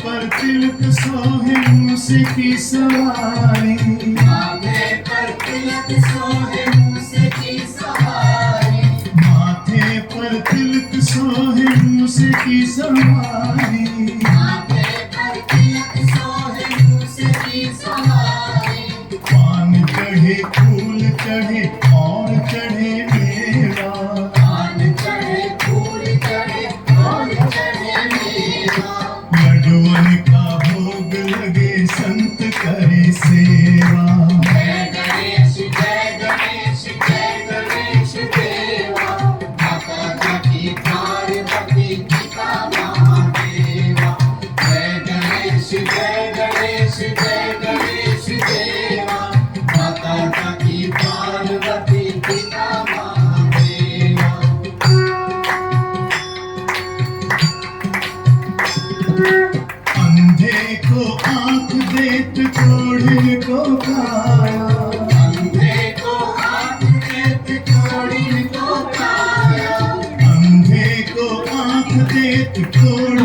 पर तिलक सोहे मूसे की सवारी, माथे पर तिलक सोहे मूसे की सवारी, माथे पर तिलक सोहे मूसे की सवारी, माथे पर तिलक सोहे मूसे की सवारी। पान चढ़े फूल चढ़े और चढ़े मेवा, पान चढ़े फूल चढ़े और चढ़े मेवा, लड्डुअन का भोग लगे संत करे सेवा। जय गणेश जय गणेश जय गणेश देवा, माता की पार्वती पिता महादेवा। जय गणेश जय गणेश जय गणेश देवा, माता की पार्वती पिता महादेवा। अंधे को आंख देत कोढ़िन को काया, अंधे को आँख देत कोढ़िन को काया, अंधे को आंख देत कोढ़िन